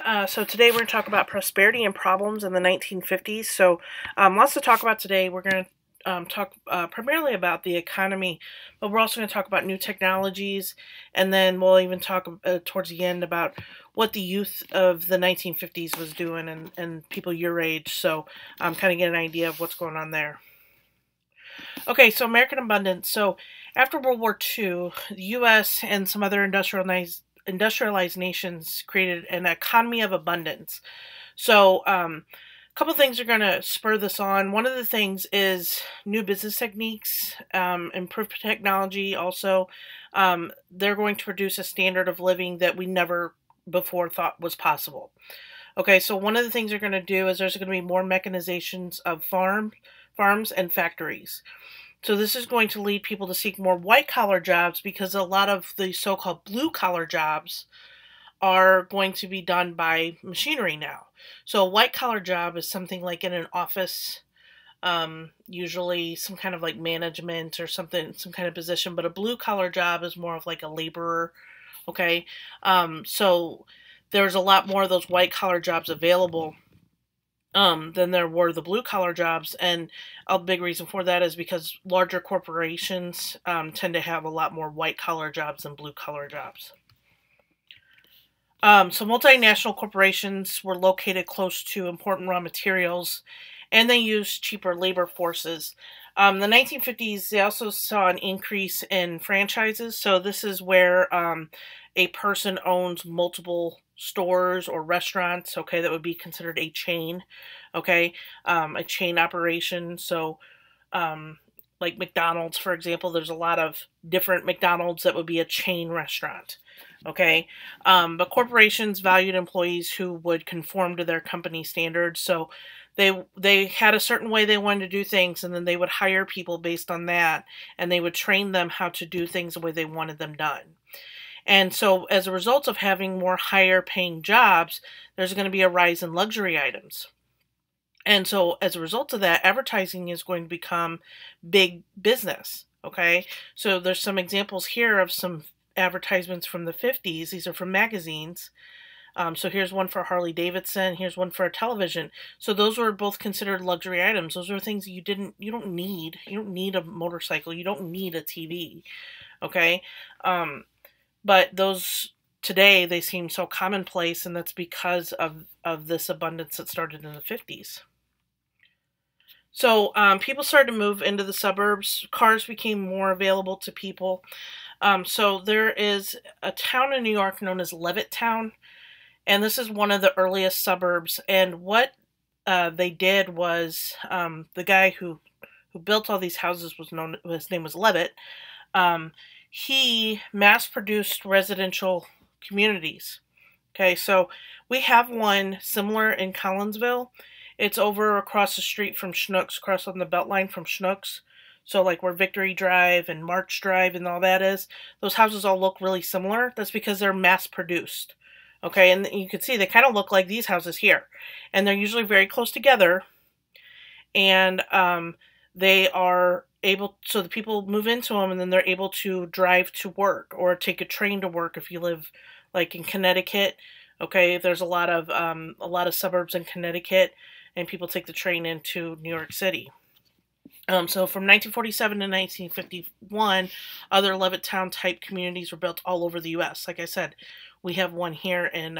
right, so today we're going to talk about prosperity and problems in the 1950s. So, lots to talk about today. We're going to talk primarily about the economy, but we're also going to talk about new technologies, and then we'll even talk towards the end about what the youth of the 1950s was doing and people your age. So, kind of get an idea of what's going on there. Okay, so American abundance. So, after World War II, the U.S. and some other industrialized nations created an economy of abundance. So, a couple things are going to spur this on. One of the things is new business techniques, improved technology. Also, they're going to produce a standard of living that we never before thought was possible. Okay, so one of the things they're going to do is there's going to be more mechanizations of farms and factories. So this is going to lead people to seek more white-collar jobs because a lot of the so-called blue-collar jobs are going to be done by machinery now. So a white-collar job is something like in an office, usually some kind of like management or something, some kind of position, but a blue-collar job is more of like a laborer, okay? So there's a lot more of those white-collar jobs available than there were the blue collar jobs, and a big reason for that is because larger corporations tend to have a lot more white collar jobs than blue collar jobs. So multinational corporations were located close to important raw materials, and they used cheaper labor forces. The 1950s, they also saw an increase in franchises. So this is where a person owns multiple stores or restaurants, okay, that would be considered a chain, okay, a chain operation. So, like McDonald's, for example, there's a lot of different McDonald's that would be a chain restaurant, okay, but corporations valued employees who would conform to their company standards. So they had a certain way they wanted to do things, and then they would hire people based on that, and they would train them how to do things the way they wanted them done. And so as a result of having more higher paying jobs, there's going to be a rise in luxury items. And so as a result of that, advertising is going to become big business. Okay. So there's some examples here of some advertisements from the 50s. These are from magazines. So here's one for Harley Davidson. Here's one for a television. So those were both considered luxury items. Those are things that you don't need. You don't need a motorcycle. You don't need a TV. Okay. But those today, they seem so commonplace, and that's because of this abundance that started in the 50s. So people started to move into the suburbs. Cars became more available to people. So there is a town in New York known as Levittown, and this is one of the earliest suburbs. And what they did was the guy who built all these houses his name was Levitt. He mass-produced residential communities. Okay, so we have one similar in Collinsville. It's over across the street from Schnucks, across on the Beltline from Schnucks. So like where Victory Drive and March Drive and all that is, those houses all look really similar. That's because they're mass-produced. Okay, and you can see they kind of look like these houses here. And they're usually very close together. And they are able, so the people move into them, and then they're able to drive to work or take a train to work if you live like in Connecticut. Okay, there's a lot of suburbs in Connecticut, and people take the train into New York City. So from 1947 to 1951, other Levittown type communities were built all over the U.S. Like I said, we have one here in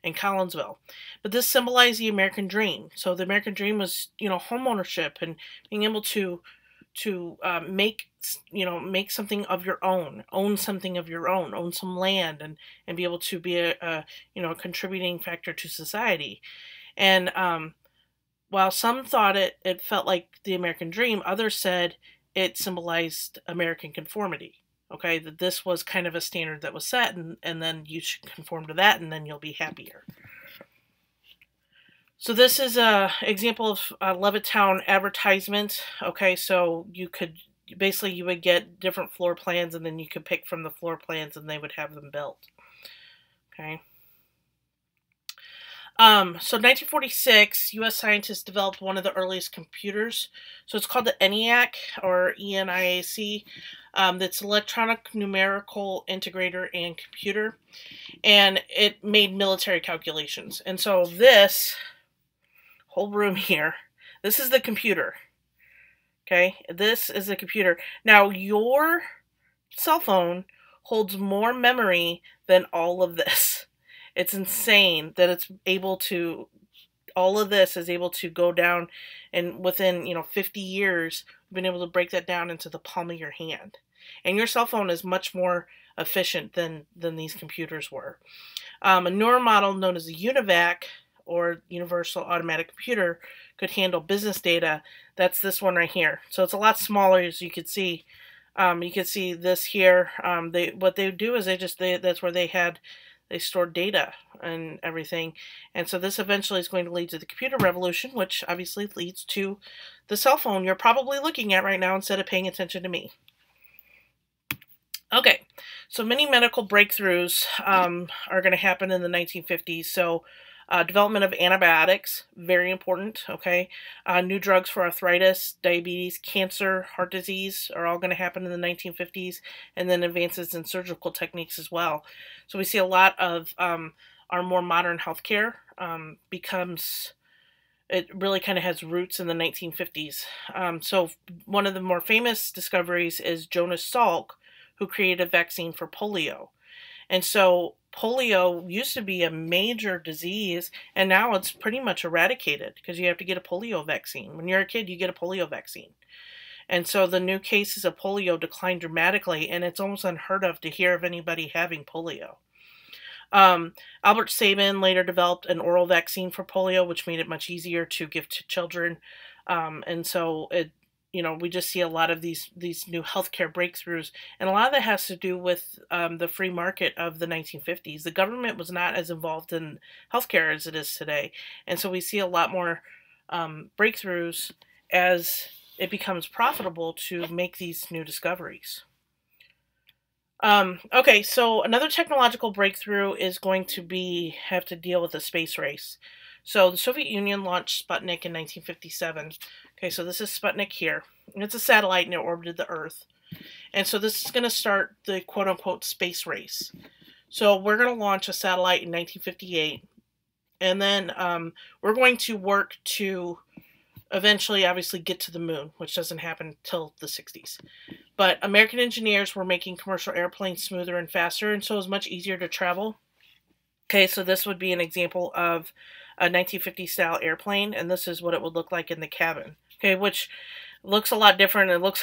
Collinsville. But this symbolized the American dream. So the American dream was, home ownership and being able to make something of your own something of your own some land, and be able to be a contributing factor to society. And while some thought it felt like the American dream, others said it symbolized American conformity. Okay, that this was kind of a standard that was set, and then you should conform to that, and then you'll be happier. So this is a example of a Levittown advertisement. Okay, so you would get different floor plans, and then you could pick from the floor plans, and they would have them built. Okay. So 1946, U.S. scientists developed one of the earliest computers. So it's called the ENIAC or ENIAC. That's Electronic Numerical Integrator and Computer, and it made military calculations. And so this whole room here, this is the computer. Okay, this is the computer. Now your cell phone holds more memory than all of this. It's insane that it's able to, all of this is able to go down, and within 50 years we've been able to break that down into the palm of your hand. And your cell phone is much more efficient than these computers were. A newer model known as the UNIVAC, or Universal Automatic Computer, could handle business data. That's this one right here. So it's a lot smaller, as you can see. You can see this here. What they do is that's where they stored data and everything. And so this eventually is going to lead to the computer revolution, which obviously leads to the cell phone you're probably looking at right now instead of paying attention to me. Okay, so many medical breakthroughs are going to happen in the 1950s. So development of antibiotics, very important, okay? New drugs for arthritis, diabetes, cancer, heart disease are all going to happen in the 1950s, and then advances in surgical techniques as well. So we see a lot of our more modern healthcare it really kind of has roots in the 1950s. So one of the more famous discoveries is Jonas Salk, who created a vaccine for polio. And so polio used to be a major disease, and now it's pretty much eradicated because you have to get a polio vaccine. When you're a kid, you get a polio vaccine. And so the new cases of polio declined dramatically, and it's almost unheard of to hear of anybody having polio. Albert Sabin later developed an oral vaccine for polio, which made it much easier to give to children. And so we just see a lot of these new healthcare breakthroughs, and a lot of that has to do with the free market of the 1950s. The government was not as involved in healthcare as it is today, and so we see a lot more breakthroughs as it becomes profitable to make these new discoveries. Okay, so another technological breakthrough is going to have to deal with the space race. So the Soviet Union launched Sputnik in 1957. Okay, so this is Sputnik here. And it's a satellite and it orbited the Earth. And so this is going to start the quote-unquote space race. So we're going to launch a satellite in 1958. And then we're going to work to eventually, obviously, get to the moon, which doesn't happen until the 60s. But American engineers were making commercial airplanes smoother and faster, and so it was much easier to travel. Okay, so this would be an example of a 1950 style airplane, and this is what it would look like in the cabin. Okay, which looks a lot different. It looks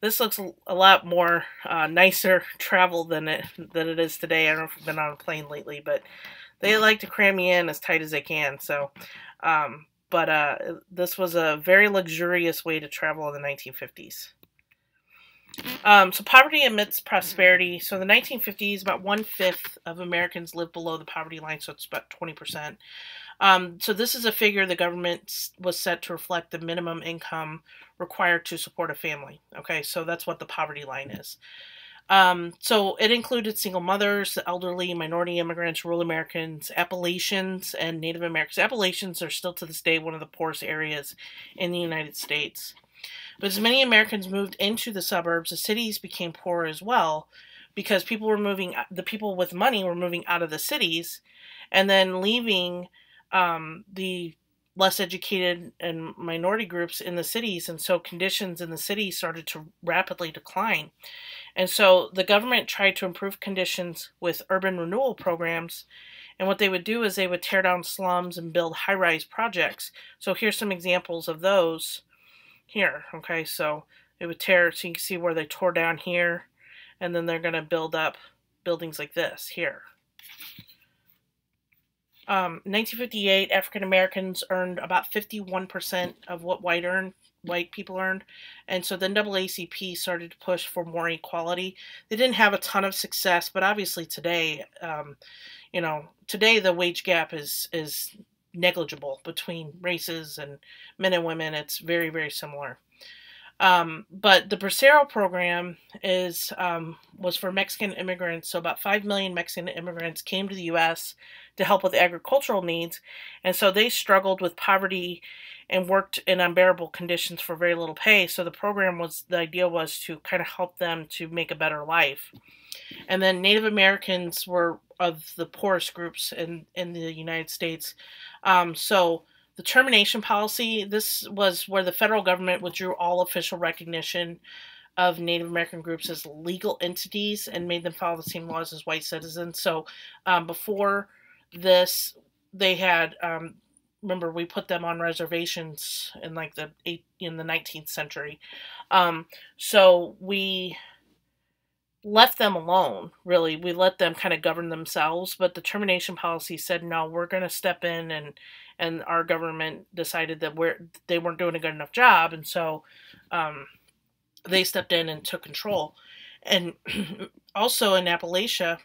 this looks a lot more nicer travel than it is today. I don't know if you've been on a plane lately, but they like to cram you in as tight as they can. So, this was a very luxurious way to travel in the 1950s. So poverty amidst prosperity. So in the 1950s, about 1/5 of Americans lived below the poverty line, so it's about 20%. So this is a figure the government was set to reflect the minimum income required to support a family. Okay, so that's what the poverty line is. So it included single mothers, the elderly, minority immigrants, rural Americans, Appalachians, and Native Americans. Appalachians are still to this day one of the poorest areas in the United States. But as many Americans moved into the suburbs, the cities became poorer as well, because the people with money were moving out of the cities and then leaving the less educated and minority groups in the cities. And so conditions in the cities started to rapidly decline. And so the government tried to improve conditions with urban renewal programs. And what they would do is they would tear down slums and build high-rise projects. So here's some examples of those here. Okay, so they would tear, so you can see where they tore down here, and then they're going to build up buildings like this here. 1958, African Americans earned about 51% of what white people earned, and so the NAACP started to push for more equality. They didn't have a ton of success, but obviously today, today the wage gap is negligible between races and men and women. It's very, very similar. But the Bracero program was for Mexican immigrants. So about 5 million Mexican immigrants came to the U.S. to help with agricultural needs. And so they struggled with poverty and worked in unbearable conditions for very little pay. So the idea was to kind of help them to make a better life. And then Native Americans were of the poorest groups in the United States. So the termination policy, this was where the federal government withdrew all official recognition of Native American groups as legal entities and made them follow the same laws as white citizens. So before this, they had remember we put them on reservations in like in the 19th century. So we left them alone, really. We let them kind of govern themselves, but the termination policy said, no, we're going to step in, and our government decided that they weren't doing a good enough job, and so they stepped in and took control. And also in Appalachia,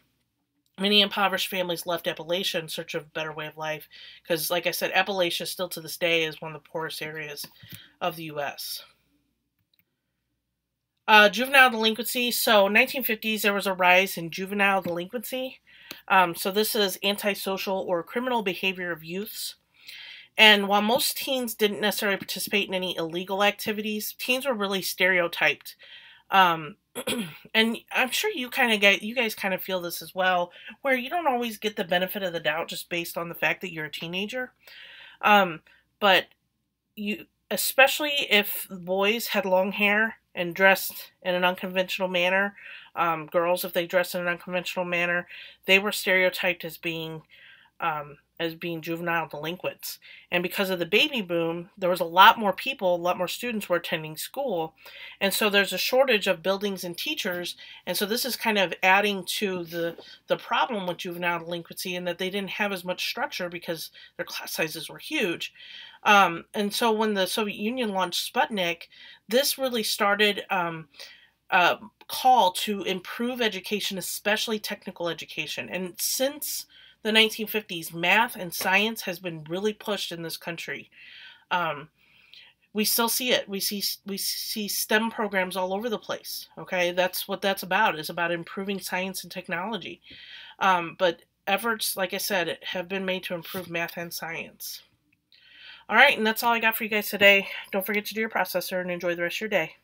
many impoverished families left Appalachia in search of a better way of life, because, like I said, Appalachia still to this day is one of the poorest areas of the U.S. Juvenile delinquency. So 1950s, there was a rise in juvenile delinquency. So this is antisocial or criminal behavior of youths. And while most teens didn't necessarily participate in any illegal activities, teens were really stereotyped. And I'm sure you guys kind of feel this as well, where you don't always get the benefit of the doubt just based on the fact that you're a teenager. But especially if boys had long hair and dressed in an unconventional manner, girls, if they dressed in an unconventional manner, they were stereotyped as being juvenile delinquents. And because of the baby boom, there was a lot more students were attending school. And so there's a shortage of buildings and teachers. And so this is kind of adding to the problem with juvenile delinquency, in that they didn't have as much structure because their class sizes were huge. And so when the Soviet Union launched Sputnik, this really started a call to improve education, especially technical education. And since the 1950s, math and science has been really pushed in this country. We still see it. We see STEM programs all over the place. Okay, that's what that's about. Is about improving science and technology. But efforts, like I said, have been made to improve math and science. All right, and that's all I got for you guys today. Don't forget to do your processor and enjoy the rest of your day.